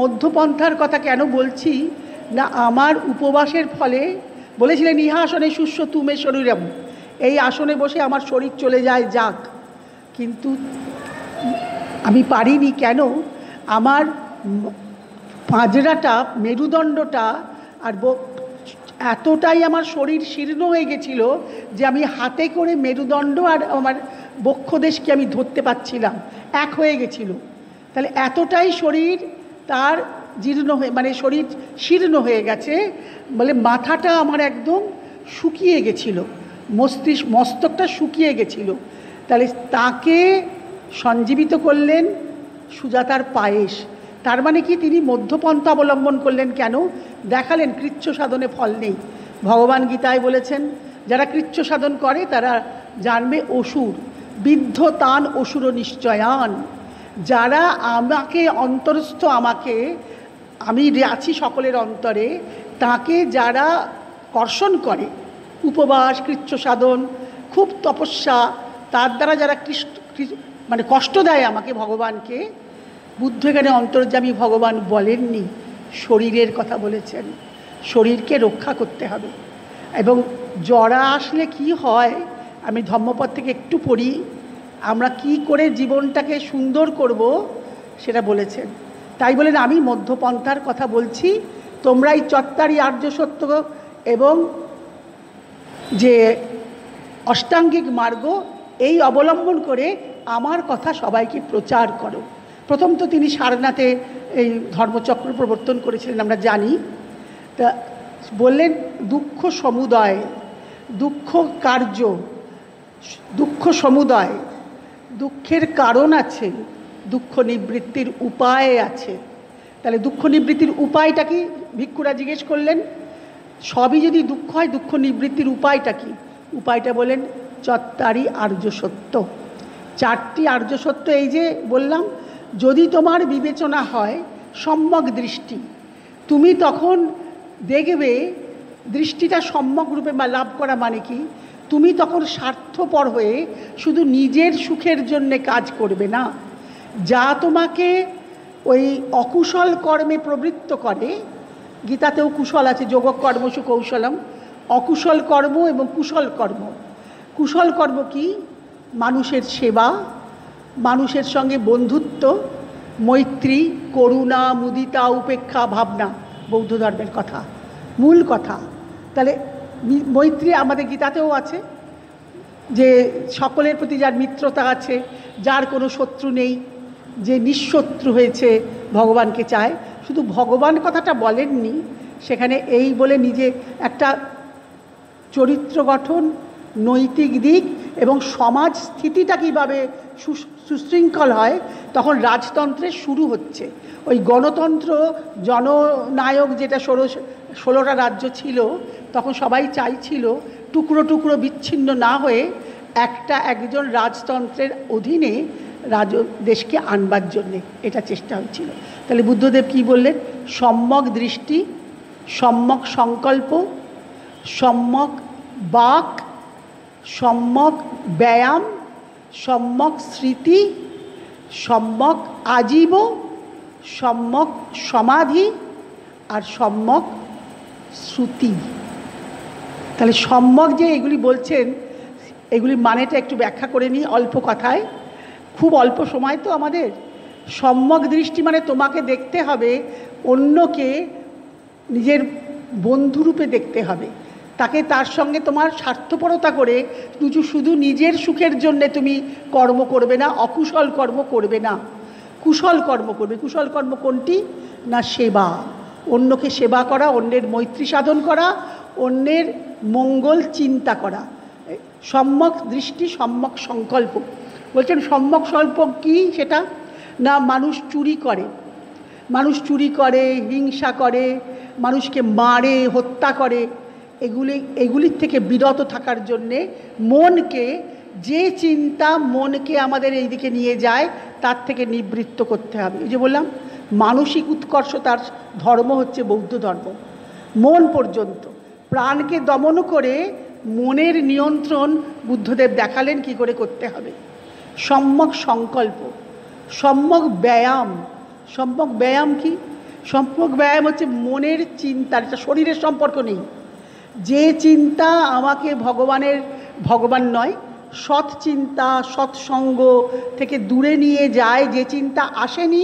মধ্যপন্থার কথা কেন বলছি না, আমার উপবাসের ফলে, বলেছিলেন ইহা আসনে শুষ্য তুমে শরীরম, এই আসনে বসে আমার শরীর চলে যায় যাক, কিন্তু আমি পারিনি। কেন? আমার পাঁজরাটা, মেরুদণ্ডটা আর এতটাই আমার শরীর শীর্ণ হয়ে গেছিল যে আমি হাতে করে মেরুদণ্ড আর আমার বক্ষদেশকে আমি ধরতে পারছিলাম, এক হয়ে গেছিল। তাহলে এতটাই শরীর তার জীর্ণ হয়ে, মানে শরীর শীর্ণ হয়ে গেছে, বলে মাথাটা আমার একদম শুকিয়ে গেছিল, মস্তকটা শুকিয়ে গেছিল। তাহলে তাকে সঞ্জীবিত করলেন সুজাতার পায়েস। তার মানে কি, তিনি মধ্যপন্থা অবলম্বন করলেন। কেন? দেখালেন কৃচ্ছ সাধনে ফল নেই। ভগবান গীতায় বলেছেন যারা কৃচ্ছ সাধন করে তারা জানবে অসুর, বিদ্ধ তান অসুর নিশ্চয়ান, যারা আমাকে অন্তরস্থ, আমাকে, আমি আছি সকলের অন্তরে, তাকে যারা কর্ষণ করে, উপবাস, কৃচ্ছ সাধন, খুব তপস্যা, তার দ্বারা যারা মানে কষ্ট দেয় আমাকে, ভগবানকে, বুদ্ধ এখানে অন্তর্যামী ভগবান বলেননি, শরীরের কথা বলেছেন। শরীরকে রক্ষা করতে হবে। এবং জরা আসলে কি হয়, আমি ধম্মপদ থেকে একটু পড়ি, আমরা কি করে জীবনটাকে সুন্দর করব সেটা বলেছেন। তাই বলেন আমি মধ্যপন্থার কথা বলছি, তোমরা এই চত্বারি আর্য সত্য এবং যে অষ্টাঙ্গিক মার্গ এই অবলম্বন করে আমার কথা সবাইকে প্রচার করো। প্রথম তো তিনি সারনাথে এই ধর্মচক্র প্রবর্তন করেছিলেন, আমরা জানি। তা বললেন দুঃখ সমুদয়, দুঃখ কার্য, দুঃখ সমুদয়, দুঃখের কারণ আছে, দুঃখ নিবৃত্তির উপায় আছে। তাহলে দুঃখ নিবৃত্তির উপায়টা কি? ভিক্ষুরা জিজ্ঞেস করলেন, সবই যদি দুঃখ হয়, দুঃখ নিবৃত্তির উপায়টা কি? উপায়টা বলেন চত্বারি আর্য সত্য। চারটি আর্য সত্য এই যে বললাম, যদি তোমার বিবেচনা হয় সম্যক দৃষ্টি, তুমি তখন দেখবে, দৃষ্টিটা সম্যক রূপে লাভ করা মানে কি, তুমি তখন স্বার্থপর হয়ে শুধু নিজের সুখের জন্যে কাজ করবে না। যা তোমাকে ওই অকুশল কর্মে প্রবৃত্ত করে, গীতাতেও কুশল আছে, যোগ কর্মসু কৌশলম, অকুশল কর্ম এবং কুশল কর্ম। কুশল কর্ম কি? মানুষের সেবা, মানুষের সঙ্গে বন্ধুত্ব, মৈত্রী, করুণা, মুদিতা, উপেক্ষা, ভাবনা, বৌদ্ধ ধর্মের কথা, মূল কথা। তাহলে মৈত্রী আমাদের গীতাতেও আছে, যে সকলের প্রতি যার মিত্রতা আছে, যার কোনো শত্রু নেই, যে নিঃশত্রু হয়েছে, ভগবানকে চায়। শুধু ভগবান কথাটা বলেননি, সেখানে এই বলে নিজে একটা চরিত্র গঠন, নৈতিক দিক এবং সমাজ স্থিতিটা কীভাবে সুশৃঙ্খল হয়, তখন রাজতন্ত্রের শুরু হচ্ছে। ওই গণতন্ত্র, জননায়ক, যেটা 16টা রাজ্য ছিল, তখন সবাই চাইছিল টুকরো টুকরো বিচ্ছিন্ন না হয়ে একজন রাজতন্ত্রের অধীনে দেশকে আনবার জন্যে এটা চেষ্টা হচ্ছিল। তাহলে বুদ্ধদেব কি বললেন? সম্যক দৃষ্টি, সম্যক সংকল্প, সম্যক বাক, সম্যক ব্যায়াম, সম্যক স্মৃতি, সম্যক আজীব, সম্যক সমাধি আর সম্যক শ্রুতি। তাহলে সম্যক যে এগুলি বলছেন, এগুলি মানেটা একটু ব্যাখ্যা করে নিই অল্প কথায়, খুব অল্প সময় তো আমাদের। সম্যক দৃষ্টি মানে তোমাকে দেখতে হবে অন্যকে নিজের বন্ধুরূপে দেখতে হবে, তাকে, তার সঙ্গে তোমার স্বার্থপরতা করে শুধু নিজের সুখের জন্যে তুমি কর্ম করবে না, অকুশল কর্ম করবে না, কুশল কর্ম করবে। কুশল কর্ম কোনটি? না সেবা, অন্যকে সেবা করা, অন্যের মৈত্রী সাধন করা, অন্যের মঙ্গল চিন্তা করা। সম্যক দৃষ্টি, সম্যক সংকল্প। বলছেন সম্যক সংকল্প কি? সেটা না মানুষ চুরি করে, মানুষ চুরি করে, হিংসা করে, মানুষকে মারে, হত্যা করে, এগুলির থেকে বিরত থাকার জন্যে মনকে, যে চিন্তা মনকে আমাদের এই দিকে নিয়ে যায়, তার থেকে নিবৃত্ত করতে হবে। এই যে বললাম মানসিক উৎকর্ষ, তার ধর্ম হচ্ছে বৌদ্ধ ধর্ম। মন পর্যন্ত, প্রাণকে দমন করে মনের নিয়ন্ত্রণ বুদ্ধদেব দেখালেন কি করে করতে হবে। সম্যক সংকল্প, সম্যক ব্যায়াম। সম্যক ব্যায়াম কি? সম্যক ব্যায়াম হচ্ছে মনের চিন্তা, এটা শরীরের সম্পর্ক নেই। যে চিন্তা আমাকে ভগবান নয়, সৎ চিন্তা, সৎসঙ্গ থেকে দূরে নিয়ে যায়, যে চিন্তা আসেনি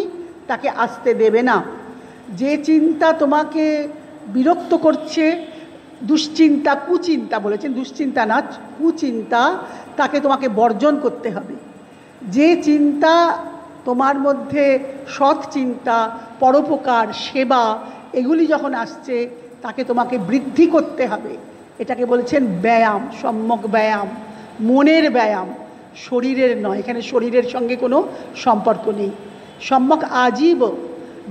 তাকে আসতে দেবে না। যে চিন্তা তোমাকে বিরক্ত করছে, দুশ্চিন্তা, কুচিন্তা বলেছেন, দুশ্চিন্তা না, কুচিন্তা, তাকে তোমাকে বর্জন করতে হবে। যে চিন্তা তোমার মধ্যে সৎ চিন্তা, পরোপকার, সেবা, এগুলি যখন আসছে, তাকে তোমাকে বৃদ্ধি করতে হবে। এটাকে বলছেন ব্যায়াম, সম্যক ব্যায়াম, মনের ব্যায়াম, শরীরের নয়। এখানে শরীরের সঙ্গে কোনো সম্পর্ক নেই। সম্যক আজীব,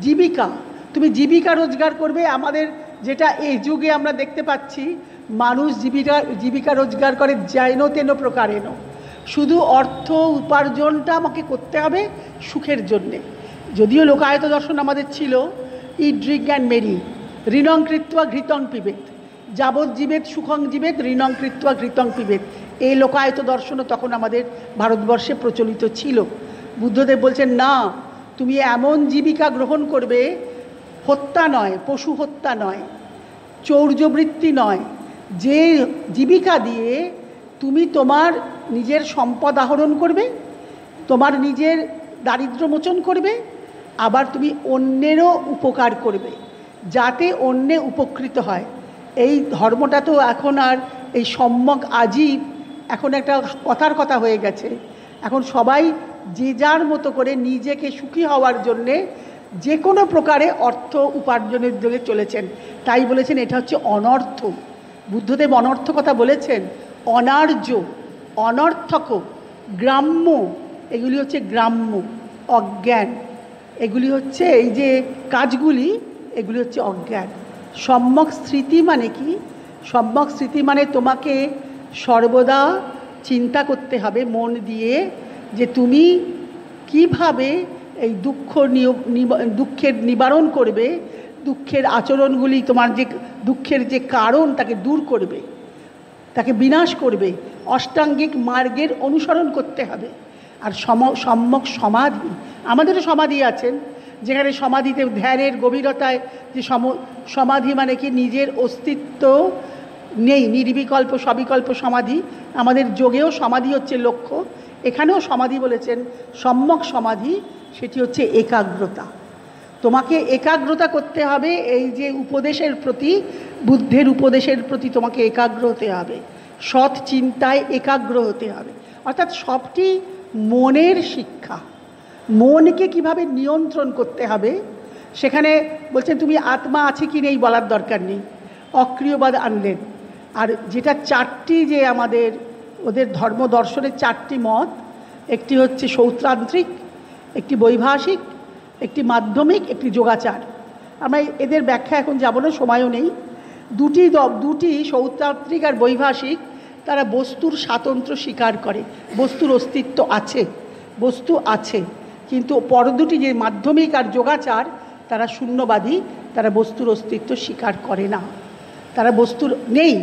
জীবিকা, তুমি জীবিকা রোজগার করবে। আমাদের যেটা এই যুগে আমরা দেখতে পাচ্ছি, মানুষ জীবিকা রোজগার করে যেন তেন প্রকারেণ, শুধু অর্থ উপার্জনটা আমাকে করতে হবে সুখের জন্যে। যদিও লোকায়ত দর্শন আমাদের ছিল ইট ড্রিঙ্ক অ্যান্ড মেরি, ঋণং কৃত্বা ঘৃতং পিবেত, যাবজ্জীবেত সুখং জীবেত ঋণং কৃত্বা ঘৃতং পিবেত। এই লোকায়ত দর্শনও তখন আমাদের ভারতবর্ষে প্রচলিত ছিল। বুদ্ধদেব বলছেন না, তুমি এমন জীবিকা গ্রহণ করবে, হত্যা নয়, পশু হত্যা নয়, চৌর্যবৃত্তি নয়, যে জীবিকা দিয়ে তুমি তোমার নিজের সম্পদ আহরণ করবে, তোমার নিজের দারিদ্র্য মোচন করবে, আবার তুমি অন্যেরও উপকার করবে, যাতে অন্যে উপকৃত হয়। এই ধর্মটা তো এখন আর এই সম্যক আজীব এখন একটা কথার কথা হয়ে গেছে। এখন সবাই যে যার মতো করে নিজেকে সুখী হওয়ার জন্যে যে কোনো প্রকারে অর্থ উপার্জনের দিকে চলেছেন। তাই বলেছেন এটা হচ্ছে অনর্থ। বুদ্ধদেব অনর্থ কথা বলেছেন। অনার্য, অনর্থক, গ্রাম্য, এগুলি হচ্ছে গ্রাম্য, অজ্ঞান, এগুলি হচ্ছে এই যে কাজগুলি, এগুলি হচ্ছে অজ্ঞান। সম্যক স্মৃতি মানে কি? সম্যক স্মৃতি মানে তোমাকে সর্বদা চিন্তা করতে হবে মন দিয়ে যে তুমি কিভাবে এই দুঃখের নিবারণ করবে, দুঃখের আচরণগুলি, তোমার যে দুঃখের যে কারণ তাকে দূর করবে, তাকে বিনাশ করবে। অষ্টাঙ্গিক মার্গের অনুসরণ করতে হবে। আর সম্যক সমাধি, আমাদেরও সমাধি আছেন, যেখানে সমাধিতে ধ্যানের গভীরতায় যে সমাধি মানে কি নিজের অস্তিত্ব নেই, নির্বিকল্প সবিকল্প সমাধি। আমাদের যোগেও সমাধি হচ্ছে লক্ষ্য, এখানেও সমাধি বলেছেন সম্যক সমাধি, সেটি হচ্ছে একাগ্রতা। তোমাকে একাগ্রতা করতে হবে, এই যে উপদেশের প্রতি, বুদ্ধের উপদেশের প্রতি তোমাকে একাগ্র হতে হবে, সৎ চিন্তায় একাগ্র হতে হবে। অর্থাৎ সবটি মনের শিক্ষা। মনকে কিভাবে নিয়ন্ত্রণ করতে হবে সেখানে বলছেন তুমি আত্মা আছে কি নেই বলার দরকার নেই, অক্রিয়বাদ আনলেন। আর যেটা চারটি যে আমাদের ওদের ধর্ম দর্শনের চারটি মত, একটি হচ্ছে সৌত্রান্ত্রিক, একটি বৈভাষিক, একটি মাধ্যমিক, একটি যোগাচার। আমরা এদের ব্যাখ্যা এখন যাব না, সময়ও নেই। দুটি সৌত্রান্ত্রিক আর বৈভাষিক, তারা বস্তুর স্বাতন্ত্র্য স্বীকার করে, বস্তুর অস্তিত্ব আছে, বস্তু আছে। কিন্তু পর দুটি যে মাধ্যমিক আর যোগাচার, তারা শূন্যবাদী, তারা বস্তুর অস্তিত্ব স্বীকার করে না, তারা বস্তুর নেই,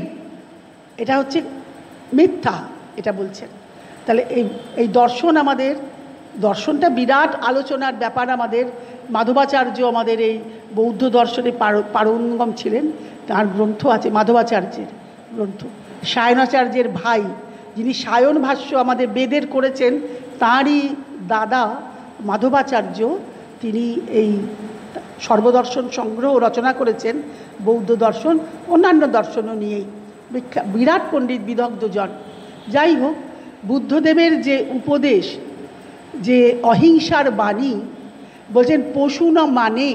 এটা হচ্ছে মিথ্যা, এটা বলছেন। তাহলে এই দর্শন, আমাদের দর্শনটা বিরাট আলোচনার ব্যাপার। আমাদের মাধবাচার্য আমাদের এই বৌদ্ধ দর্শনে পারঙ্গম ছিলেন, তার গ্রন্থ আছে, মাধবাচার্যের গ্রন্থ। সায়নাচার্যের ভাই, যিনি সায়ন ভাষ্য আমাদের বেদের করেছেন, তাঁরই দাদা মাধবাচার্য, তিনি এই সর্বদর্শন সংগ্রহ রচনা করেছেন, বৌদ্ধ দর্শন অন্যান্য দর্শনও নিয়েই বিরাট পণ্ডিত বিদগ্ধজন। যাই হোক, বুদ্ধদেবের যে উপদেশ, যে অহিংসার বাণী, বলছেন পশু না মানে,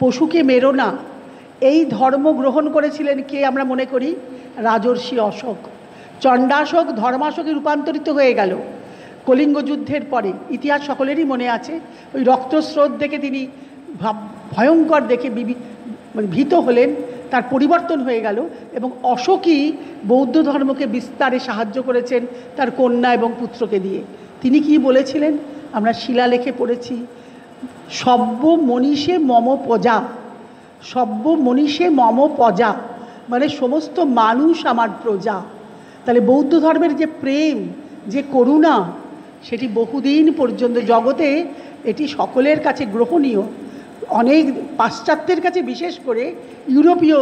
পশুকে মেরো না, এই ধর্ম গ্রহণ করেছিলেন কে আমরা মনে করি? রাজর্ষি অশোক। চণ্ডাশোক ধর্মাশোকে রূপান্তরিত হয়ে গেল কলিঙ্গ যুদ্ধের পরে, ইতিহাস সকলেরই মনে আছে। ওই রক্তস্রোত দেখে তিনি ভয়ঙ্কর দেখে ভীত হলেন, তার পরিবর্তন হয়ে গেল, এবং অশোকই বৌদ্ধ ধর্মকে বিস্তারে সাহায্য করেছেন তার কন্যা এবং পুত্রকে দিয়ে। তিনি কি বলেছিলেন আমরা শিলালেখে পড়েছি, সব্য মনীষে মম প্রজা, সব্য মনীষে মম প্রজা, মানে সমস্ত মানুষ আমার প্রজা। তাহলে বৌদ্ধ ধর্মের যে প্রেম, যে করুণা, সেটি বহুদিন পর্যন্ত জগতে এটি সকলের কাছে গ্রহণীয়। অনেক পাশ্চাত্যের কাছে, বিশেষ করে ইউরোপীয়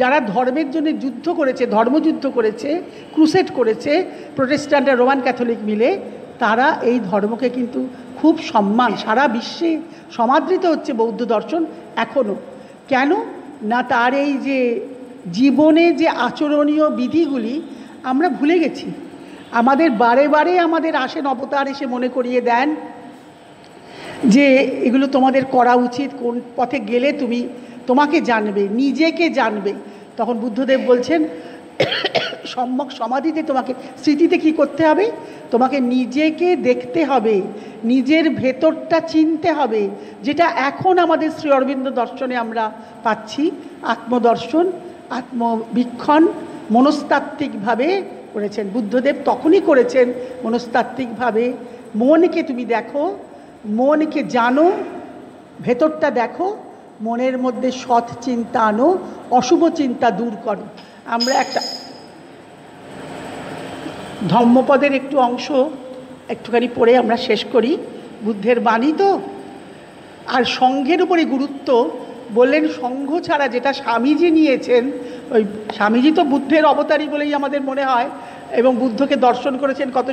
যারা ধর্মের জন্য যুদ্ধ করেছে, ধর্মযুদ্ধ করেছে, ক্রুসেড করেছে, প্রোটেস্ট্যান্ট আর রোমান ক্যাথলিক মিলে, তারা এই ধর্মকে কিন্তু খুব সম্মান, সারা বিশ্বে সমাদৃত হচ্ছে বৌদ্ধ দর্শন এখনও। কেন না, তার এই যে জীবনে যে আচরণীয় বিধিগুলি আমরা ভুলে গেছি। আমাদের বারে বারে আমাদের আসেন অবতার, এসে মনে করিয়ে দেন যে এগুলো তোমাদের করা উচিত, কোন পথে গেলে তুমি তোমাকে জানবে, নিজেকে জানবে। তখন বুদ্ধদেব বলছেন সম্যক সমাধিতে তোমাকে, স্মৃতিতে কি করতে হবে? তোমাকে নিজেকে দেখতে হবে, নিজের ভেতরটা চিনতে হবে, যেটা এখন আমাদের শ্রী অরবিন্দ দর্শনে আমরা পাচ্ছি। আত্মদর্শন, আত্মবীক্ষণ, মনস্তাত্ত্বিকভাবে করেছেন। বুদ্ধদেব তখনই করেছেন মনস্তাত্ত্বিকভাবে, মনকে তুমি দেখো, মনকে জানো, ভেতরটা দেখো, মনের মধ্যে সৎ চিন্তা আনো, অশুভ চিন্তা দূর করো। আমরা একটা ধম্মপদের একটু অংশ একটুখানি পড়ে আমরা শেষ করি। বুদ্ধের বাণী তো, আর সঙ্ঘের উপরে গুরুত্ব বললেন, সঙ্ঘ ছাড়া যেটা স্বামীজি নিয়েছেন, ওই স্বামীজি তো বুদ্ধের অবতারই বলেই আমাদের মনে হয়, এবং বুদ্ধকে দর্শন করেছেন কত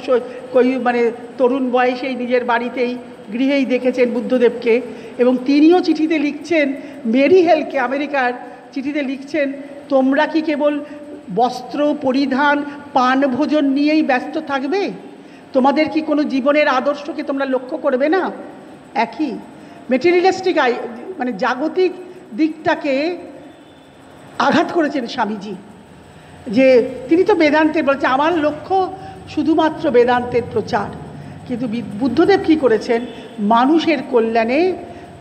মানে তরুণ বয়সেই নিজের বাড়িতেই গৃহেই দেখেছেন বুদ্ধদেবকে, এবং তিনিও চিঠিতে লিখছেন মেরি হেলকে, আমেরিকার, চিঠিতে লিখছেন, তোমরা কি কেবল বস্ত্র পরিধান পান ভোজন নিয়েই ব্যস্ত থাকবে? তোমাদের কি কোনো জীবনের আদর্শকে তোমরা লক্ষ্য করবে না? একই মেটেরিয়ালিস্টিক মানে জাগতিক দিকটাকে আঘাত করেছেন স্বামীজি, যে তিনি তো বেদান্তের বলছে আমার লক্ষ্য শুধুমাত্র বেদান্তের প্রচার, কিন্তু বুদ্ধদেব কী করেছেন? মানুষের কল্যাণে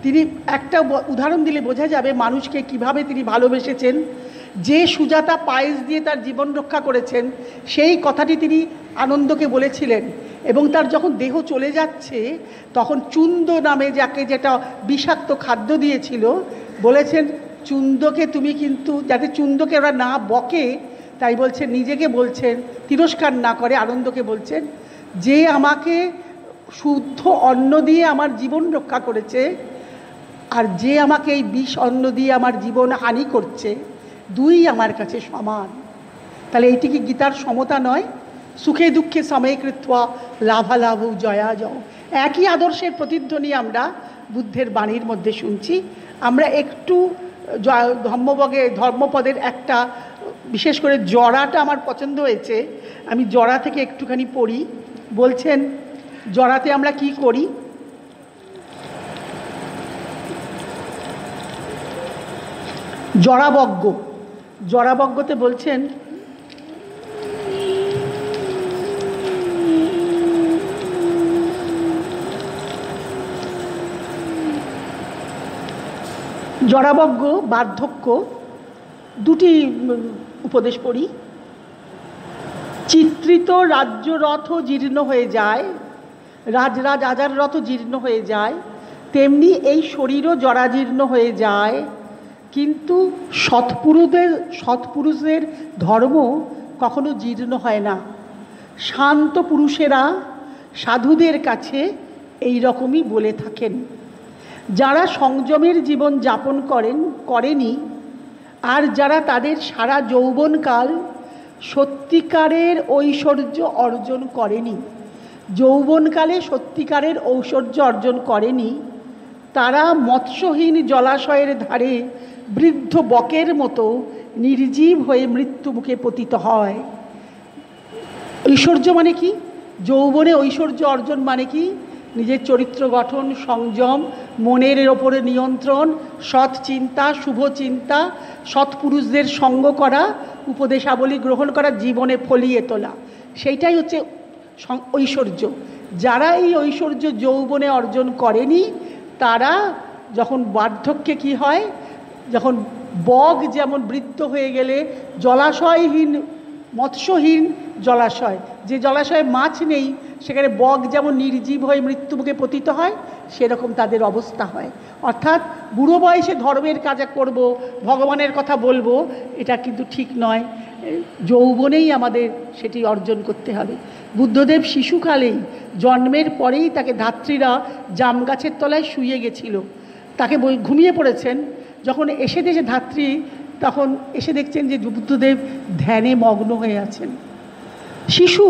তিনি একটা উদাহরণ দিলে বোঝা যাবে মানুষকে কিভাবে তিনি ভালোবেসেছেন। যে সুজাতা পায়েস দিয়ে তার জীবন রক্ষা করেছেন, সেই কথাটি তিনি আনন্দকে বলেছিলেন, এবং তার যখন দেহ চলে যাচ্ছে তখন চুন্দ নামে যাকে যেটা বিষাক্ত খাদ্য দিয়েছিল, বলেছেন চুন্দকে তুমি কিন্তু, যাতে চুন্দকে ওরা না বকে তাই বলছেন, নিজেকে বলছেন, তিরস্কার না করে আনন্দকে বলছেন, যে আমাকে শুদ্ধ অন্ন দিয়ে আমার জীবন রক্ষা করেছে আর যে আমাকে এই বিষ অন্ন দিয়ে আমার জীবন হানি করছে, দুই আমার কাছে সমান। তাহলে এইটি কি গীতার সমতা নয়? সুখে দুঃখে সময়কৃত্বা লাভালাভ জয়া জয়, একই আদর্শের প্রতিধ্বনি আমরা বুদ্ধের বাণীর মধ্যে শুনছি। আমরা একটু ধর্মপদের একটা, বিশেষ করে জড়াটা আমার পছন্দ হয়েছে, আমি জড়া থেকে একটুখানি পড়ি। বলছেন জড়াতে আমরা কি করি? জড়াবজ্ঞতে বলছেন, জড়াবজ্ঞ বার্ধক্য, দুটি উপদেশ পড়ি। চিত্রিত রাজ্যরথ জীর্ণ হয়ে যায়, রাজরাজ আজার রথ জীর্ণ হয়ে যায়, তেমনি এই শরীরও জরাজীর্ণ হয়ে যায়। কিন্তু সৎপুরুষদের ধর্ম কখনো জীর্ণ হয় না। শান্ত পুরুষেরা সাধুদের কাছে এই রকমই বলে থাকেন। যারা সংযমের জীবন যাপন করেনি, আর যারা তাদের সারা যৌবনকাল সত্যিকারের ঐশ্বর্য অর্জন করেনি, যৌবনকালে সত্যিকারের ঐশ্বর্য অর্জন করেনি, তারা মৎস্যহীন জলাশয়ের ধারে বৃদ্ধ বকের মতো নির্জীব হয়ে মৃত্যু মুখে পতিত হয়। ঐশ্বর্য মানে কি? যৌবনে ঐশ্বর্য অর্জন মানে কি? নিজের চরিত্র গঠন, সংযম, মনের ওপরে নিয়ন্ত্রণ, সৎ চিন্তা, শুভ চিন্তা, সৎপুরুষদের সঙ্গ করা, উপদেশাবলী গ্রহণ করা, জীবনে ফলিয়ে তোলা, সেইটাই হচ্ছে ঐশ্বর্য। যারা এই ঐশ্বর্য যৌবনে অর্জন করেনি, তারা যখন বার্ধক্যে কি হয়, যখন বগ যেমন বৃদ্ধ হয়ে গেলে জলাশয়হীন, মৎস্যহীন জলাশয়, যে জলাশয়ে মাছ নেই, সেখানে বগ যেমন নির্জীব হয়ে মৃত্যুমুখে পতিত হয়, সেরকম তাদের অবস্থা হয়। অর্থাৎ বুড়ো বয়সে ধর্মের কাজ করব, ভগবানের কথা বলবো, এটা কিন্তু ঠিক নয়। যৌবনেই আমাদের সেটি অর্জন করতে হবে। বুদ্ধদেব শিশুকালেই, জন্মের পরেই তাকে ধাত্রীরা জাম গাছের তলায় শুয়ে গেছিল, তাকে ঘুমিয়ে পড়েছেন। যখন এসে দেখে ধাত্রী, তখন এসে দেখছেন যে বুদ্ধদেব ধ্যানে মগ্ন হয়ে আছেন। শিশু,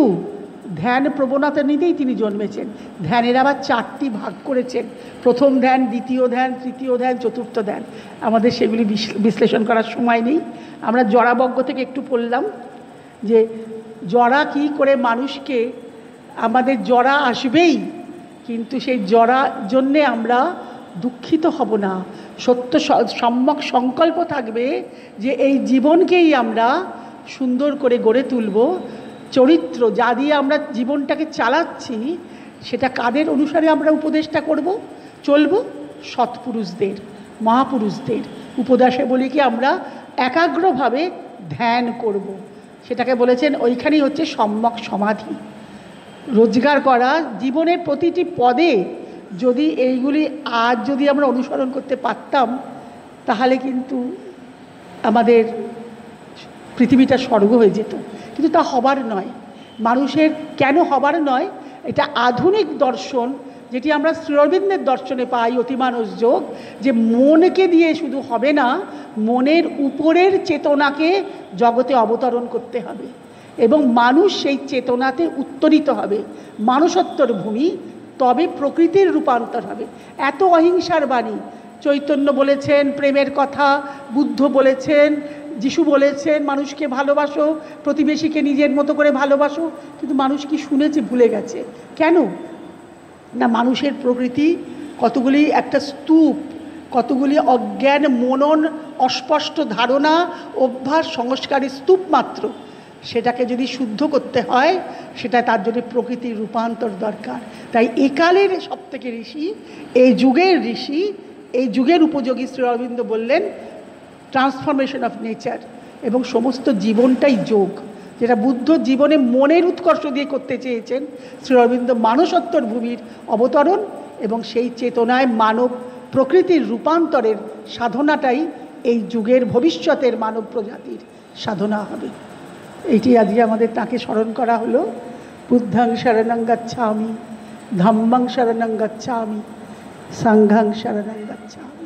ধ্যান প্রবণতা নিতেই তিনি জন্মেছেন। ধ্যানের আবার 4টি ভাগ করেছেন, প্রথম ধ্যান, দ্বিতীয় ধ্যান, তৃতীয় ধ্যান, চতুর্থ ধ্যান। আমাদের সেগুলি বিশ্লেষণ করার সময় নেই। আমরা জড়াবজ্ঞ থেকে একটু পড়লাম যে জড়া কি করে মানুষকে, আমাদের জড়া আসবেই, কিন্তু সেই জড়ার জন্যে আমরা দুঃখিত হব না। সত্য সম্যক সংকল্প থাকবে যে এই জীবনকেই আমরা সুন্দর করে গড়ে তুলব। চরিত্র যা দিয়ে আমরা জীবনটাকে চালাচ্ছি, সেটা কাদের অনুসারে আমরা উপদেশটা করব, চলব? সৎপুরুষদের, মহাপুরুষদের উপদেশে বলি কি আমরা একাগ্রভাবে ধ্যান করব। সেটাকে বলেছেন ওইখানেই হচ্ছে সম্যক সমাধি। রোজগার করা জীবনের প্রতিটি পদে যদি এইগুলি আজ যদি আমরা অনুসরণ করতে পারতাম, তাহলে কিন্তু আমাদের পৃথিবীটা স্বর্গ হয়ে যেত। কিন্তু তা হবার নয়। মানুষের কেন হবার নয়, এটা আধুনিক দর্শন, যেটি আমরা শ্রী অরবিন্দের দর্শনে পাই, অতিমানস যোগ, যে মনকে দিয়ে শুধু হবে না, মনের উপরের চেতনাকে জগতে অবতরণ করতে হবে এবং মানুষ সেই চেতনাতে উত্তরিত হবে, মানুষত্বর ভূমি, তবে প্রকৃতির রূপান্তর হবে। এত অহিংসার বাণী চৈতন্য বলেছেন, প্রেমের কথা বুদ্ধ বলেছেন, যিশু বলেছেন মানুষকে ভালোবাসো, প্রতিবেশীকে নিজের মতো করে ভালোবাসো, কিন্তু মানুষ কি শুনেছে? ভুলে গেছে। কেন না? মানুষের প্রকৃতি কতগুলি একটা স্তূপ, কতগুলি অজ্ঞান মনন অস্পষ্ট ধারণা অভ্যাস সংস্কারের স্তূপ মাত্র। সেটাকে যদি শুদ্ধ করতে হয়, সেটা তার জন্য প্রকৃতির রূপান্তর দরকার। তাই একালের সবথেকে ঋষি, এই যুগের ঋষি, এই যুগের উপযোগী শ্রী অরবিন্দ বললেন ট্রান্সফরমেশন অফ নেচার, এবং সমস্ত জীবনটাই যোগ। যেটা বুদ্ধ জীবনে মনের উৎকর্ষ দিয়ে করতে চেয়েছেন, শ্রী অরবিন্দ মানসত্বর ভূমির অবতরণ এবং সেই চেতনায় মানব প্রকৃতির রূপান্তরের সাধনাটাই এই যুগের ভবিষ্যতের মানব প্রজাতির সাধনা হবে। এইটি আজকে আমাদের তাকে স্মরণ করা হলো। বুদ্ধাং শরণং গচ্ছামি, ধম্মং শরণং গচ্ছামি, সংঘং শরণং গচ্ছামি।